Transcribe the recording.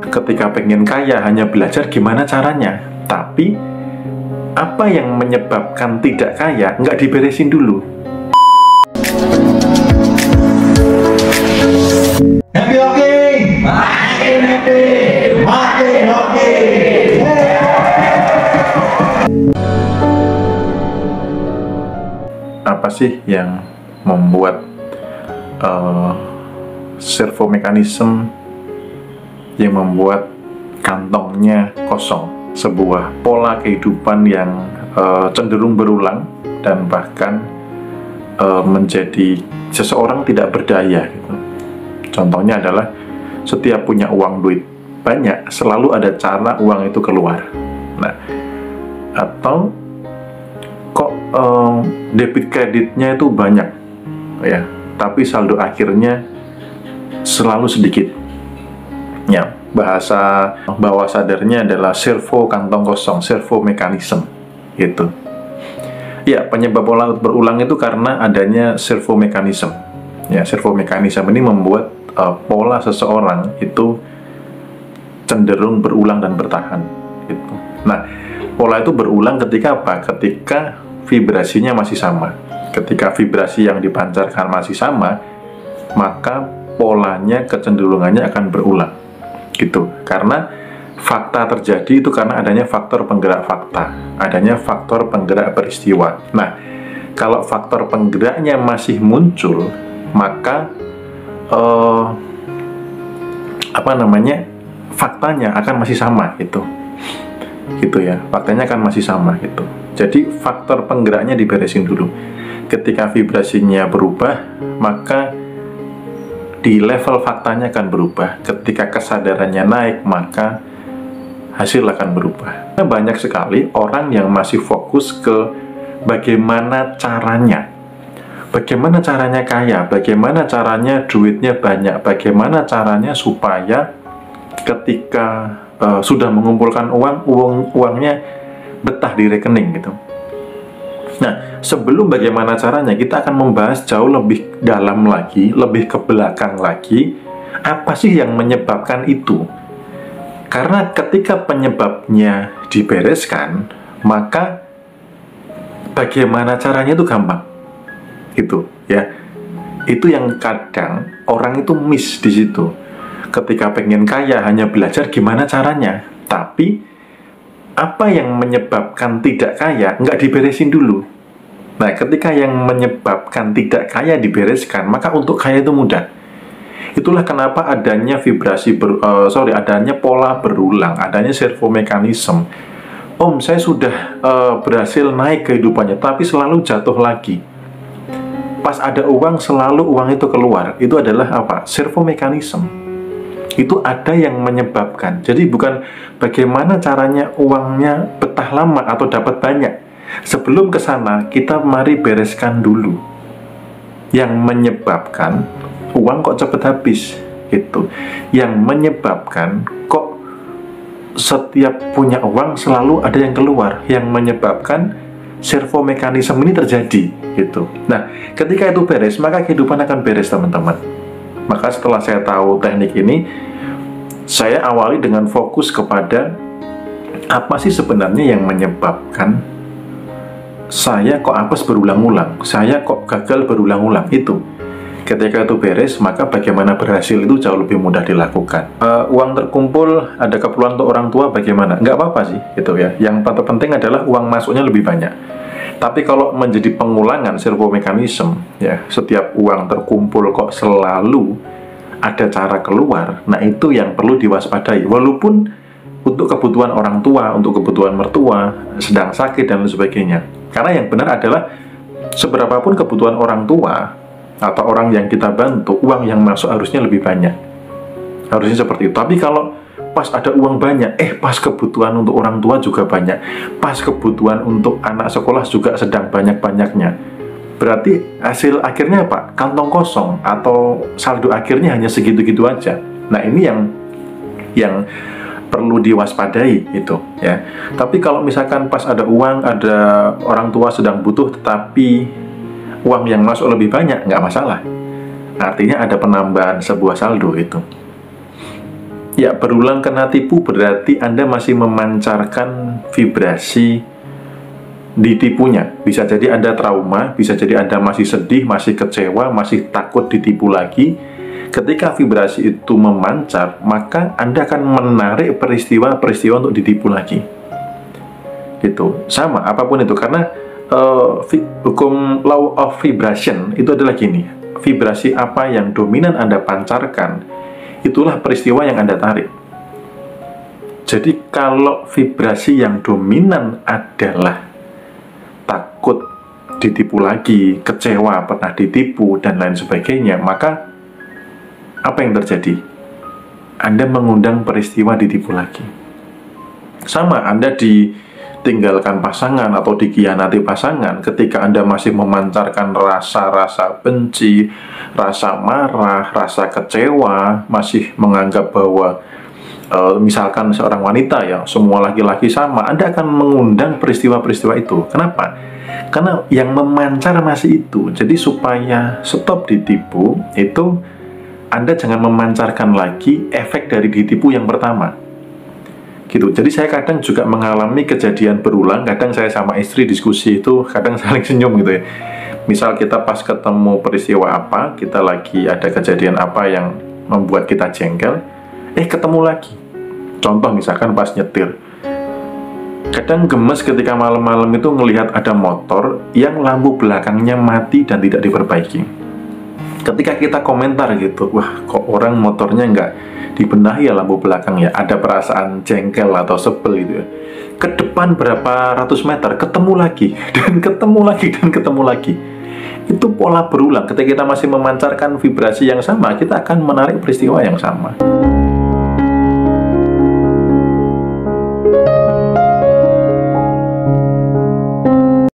ketika pengen kaya hanya belajar gimana caranya, tapi apa yang menyebabkan tidak kaya nggak diberesin dulu. Happy hockey, makin happy, makin hockey. Apa sih yang membuat servo mekanisme yang membuat kantongnya kosong? Sebuah pola kehidupan yang cenderung berulang dan bahkan menjadi seseorang tidak berdaya gitu. Contohnya adalah setiap punya uang duit banyak, selalu ada cara uang itu keluar. Nah, atau kok debit kreditnya itu banyak ya, tapi saldo akhirnya selalu sedikit. Ya, bahasa bawah sadarnya adalah servo kantong kosong, servo mekanisme gitu. Ya, penyebab pola berulang itu karena adanya servo mekanisme. Ya, servo mekanisme ini membuat pola seseorang itu cenderung berulang dan bertahan gitu. Nah, pola itu berulang ketika apa? Ketika vibrasinya masih sama. Ketika vibrasi yang dipancarkan masih sama, maka polanya, kecenderungannya akan berulang gitu. Karena fakta terjadi itu karena adanya faktor penggerak fakta, adanya faktor penggerak peristiwa. Nah, kalau faktor penggeraknya masih muncul, maka faktanya akan masih sama gitu ya, faktanya akan masih sama gitu. Jadi faktor penggeraknya diberesin dulu. Ketika vibrasinya berubah, maka di level faktanya akan berubah. Ketika kesadarannya naik, maka hasil akan berubah. Banyak sekali orang yang masih fokus ke bagaimana caranya. Bagaimana caranya kaya, bagaimana caranya duitnya banyak, bagaimana caranya supaya ketika sudah mengumpulkan uangnya betah di rekening gitu. Nah, sebelum bagaimana caranya, kita akan membahas jauh lebih dalam lagi, lebih ke belakang lagi, apa sih yang menyebabkan itu. Karena ketika penyebabnya dibereskan, maka bagaimana caranya itu gampang gitu ya. Itu yang kadang orang itu miss di situ. Ketika pengen kaya hanya belajar gimana caranya, tapi apa yang menyebabkan tidak kaya nggak diberesin dulu. Nah, ketika yang menyebabkan tidak kaya dibereskan, maka untuk kaya itu mudah. Itulah kenapa adanya adanya pola berulang, adanya servo mekanisme. Om, saya sudah berhasil naik kehidupannya, tapi selalu jatuh lagi. Pas ada uang, selalu uang itu keluar. Itu adalah apa? Servo mekanisme. Itu ada yang menyebabkan. Jadi bukan bagaimana caranya uangnya betah lama atau dapat banyak. Sebelum ke sana, kita mari bereskan dulu yang menyebabkan uang kok cepat habis gitu. Yang menyebabkan kok setiap punya uang selalu ada yang keluar, yang menyebabkan servo mekanisme ini terjadi gitu. Nah, ketika itu beres, maka kehidupan akan beres, teman-teman. Maka setelah saya tahu teknik ini, saya awali dengan fokus kepada apa sih sebenarnya yang menyebabkan saya kok apes berulang-ulang, saya kok gagal berulang-ulang. Itu ketika itu beres, maka bagaimana berhasil itu jauh lebih mudah dilakukan. Uang terkumpul, ada keperluan untuk orang tua, bagaimana? Nggak apa-apa sih gitu ya. Yang penting adalah uang masuknya lebih banyak. Tapi kalau menjadi pengulangan servo mekanisme ya, setiap uang terkumpul kok selalu ada cara keluar, nah itu yang perlu diwaspadai. Walaupun untuk kebutuhan orang tua, untuk kebutuhan mertua, sedang sakit dan lain sebagainya. Karena yang benar adalah seberapapun kebutuhan orang tua atau orang yang kita bantu, uang yang masuk harusnya lebih banyak. Harusnya seperti itu. Tapi kalau pas ada uang banyak, pas kebutuhan untuk orang tua juga banyak, pas kebutuhan untuk anak sekolah juga sedang banyak-banyaknya, berarti hasil akhirnya apa? Kantong kosong atau saldo akhirnya hanya segitu-gitu aja. Nah, ini yang perlu diwaspadai itu ya. Tapi kalau misalkan pas ada uang, ada orang tua sedang butuh, tetapi uang yang masuk lebih banyak, nggak masalah. Artinya ada penambahan sebuah saldo itu. Ya, berulang kena tipu berarti Anda masih memancarkan vibrasi ditipunya. Bisa jadi Anda trauma, bisa jadi Anda masih sedih, masih kecewa, masih takut ditipu lagi. Ketika vibrasi itu memancar, maka Anda akan menarik peristiwa-peristiwa untuk ditipu lagi. Gitu. Sama, apapun itu. Karena hukum law of vibration itu adalah gini. Vibrasi apa yang dominan Anda pancarkan, itulah peristiwa yang Anda tarik. Jadi kalau vibrasi yang dominan adalah takut ditipu lagi, kecewa pernah ditipu, dan lain sebagainya, maka apa yang terjadi? Anda mengundang peristiwa ditipu lagi. Sama, Anda ditinggalkan pasangan atau dikhianati pasangan, ketika Anda masih memancarkan rasa-rasa benci, rasa marah, rasa kecewa, masih menganggap bahwa misalkan seorang wanita ya, semua laki-laki sama, Anda akan mengundang peristiwa-peristiwa itu. Kenapa? Karena yang memancar masih itu. Jadi supaya stop ditipu, itu Anda jangan memancarkan lagi efek dari ditipu yang pertama. Gitu. Jadi saya kadang juga mengalami kejadian berulang. Kadang saya sama istri diskusi itu kadang saling senyum gitu ya. Misal kita pas ketemu peristiwa apa, kita lagi ada kejadian apa yang membuat kita jengkel, ketemu lagi. Contoh misalkan pas nyetir, kadang gemes ketika malam-malam itu ngelihat ada motor yang lampu belakangnya mati dan tidak diperbaiki. Ketika kita komentar gitu, wah kok orang motornya nggak dibenahi ya lampu belakangnya, ada perasaan jengkel atau sebel gitu ya. Ke depan berapa ratus meter, ketemu lagi, dan ketemu lagi, dan ketemu lagi. Itu pola berulang. Ketika kita masih memancarkan vibrasi yang sama, kita akan menarik peristiwa yang sama.